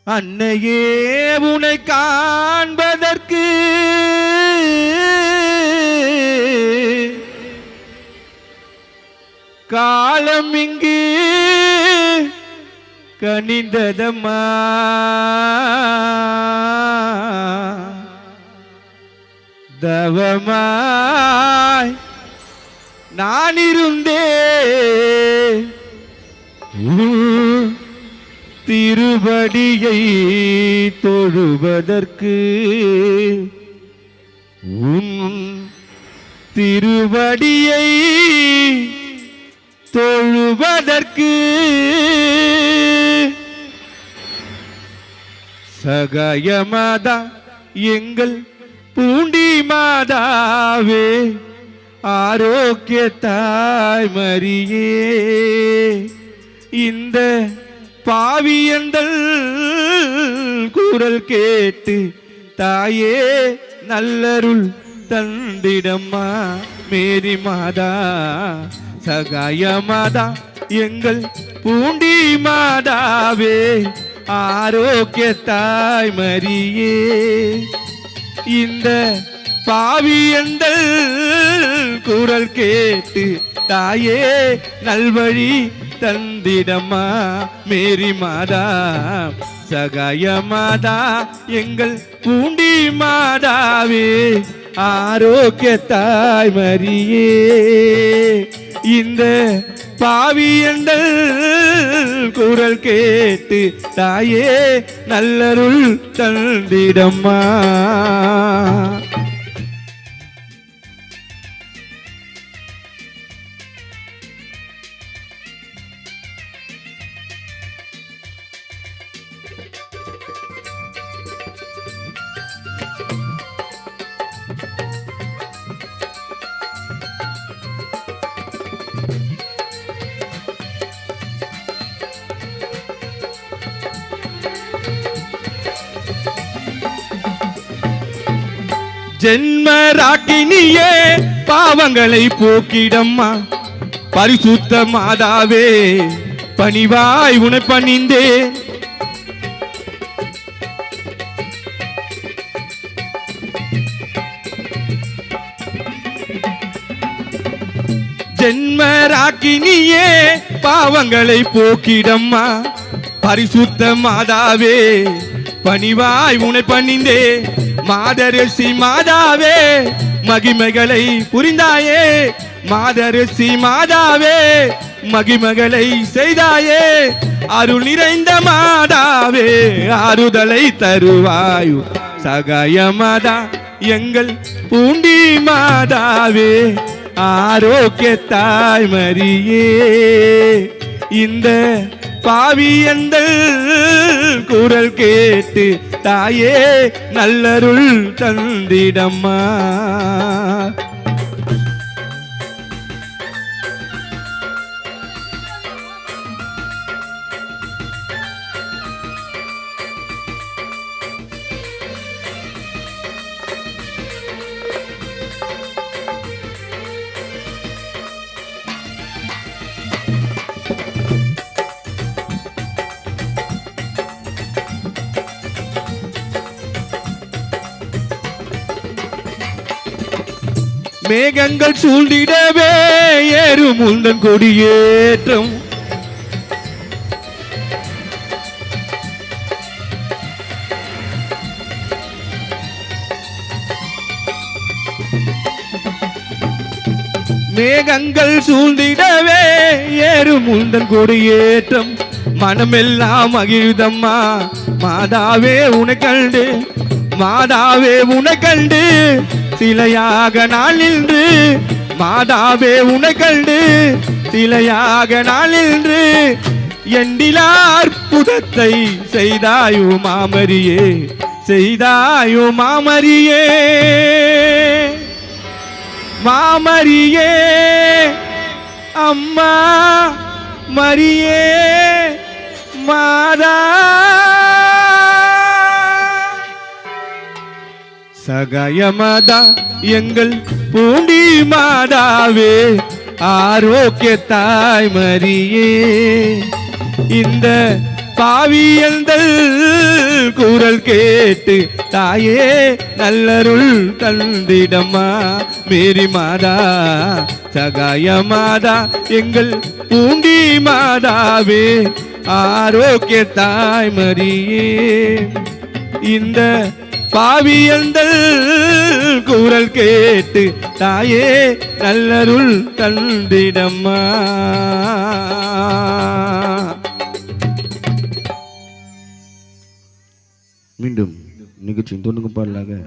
அன்னையே உனை காண்பதற்கு காலம் இங்கு கனிந்ததம்மா. தவமாய் நான் இருந்தேன் திருவடியை தொழுவதற்கு. உன் திருவடியை தொழுவதற்கு சகாய மாதா எங்கள் பூண்டி மாதாவே, ஆரோக்கிய தாய் மரியே, இந்த பாவியந்தல் குரல் கேட்டு தாயே நல்லருள் தந்திடம்மா. மேரி மாதா சகாய மாதா எங்கள் பூண்டி மாதாவே, ஆரோக்கிய தாய் மரியே, இந்த பாவியந்தல் குரல் கேட்டு தாயே நல்வழி தந்திடம்மா. மேரி மாதா சகாய மாதா எங்கள் பூண்டி மாதாவே, ஆரோக்கிய தாய் மரியே, இந்த பாவியந்தல் குரல் கேட்டு தாயே நல்லருள் தந்திடம்மா. ஜென்ம ராக்கினியே பாவங்களை போக்கிடம்மா. பரிசுத்த மாதாவே பணிவாய் உனை பணிந்தே. ஜென்ம ராக்கினியே பாவங்களை போக்கிடம்மா. பரிசுத்த மாதாவே பணிவாய் உனை பணிந்தே. மாதரசி மாதாவே மகிமைகளை புரிந்தாயே. மாதரசி மாதாவே மகிமைகளை செய்தாயே. அருள் நிறைந்த மாதாவே ஆறுதலை தருவாயு. சகாய மாதா எங்கள் பூண்டி மாதாவே, ஆரோக்கிய தாய் மரியே, இந்த பாவியந்தல் குரல் கேட்டு தாயே நல்லருள் தந்திடம்மா. மேகங்கள் சூழ்ந்திடவே ஏறும் உந்தன் கொடியேற்றம். மேகங்கள் சூழ்ந்திடவே ஏறும் உந்தன் கொடியேற்றம். மனமெல்லாம் மகிழ்தம்மா மாதாவே உனை கண்டு. மாதாவே உனை கண்டு சிலையாக நான் நின்று. மாதாவே உனை கண்டு சிலையாக நான் நின்று. எண்டிலா அற்புதத்தை செய்தாயோ மாமரியே, செய்தாயோ மாமரியே. மாமரியே அம்மா மரியே மாதா. சகாய மாதா எங்கள் பூண்டி மாதாவே, ஆரோக்கிய தாய் மரியே, இந்த பாவியந்தல் குரல் கேட்டு தாயே நல்லருள் தந்திடம்மா மேரி மாதா சகாய மாதா எங்கள் பூண்டி மாதாவே ஆரோக்கிய தாய் மரியே இந்த பாவியந்தல் குரல் கேட்டு தாயே நல்லருள் தந்திடம்மா. மீண்டும் நிகழ்ச்சியின் தொண்ணுக்கும் பாடலாக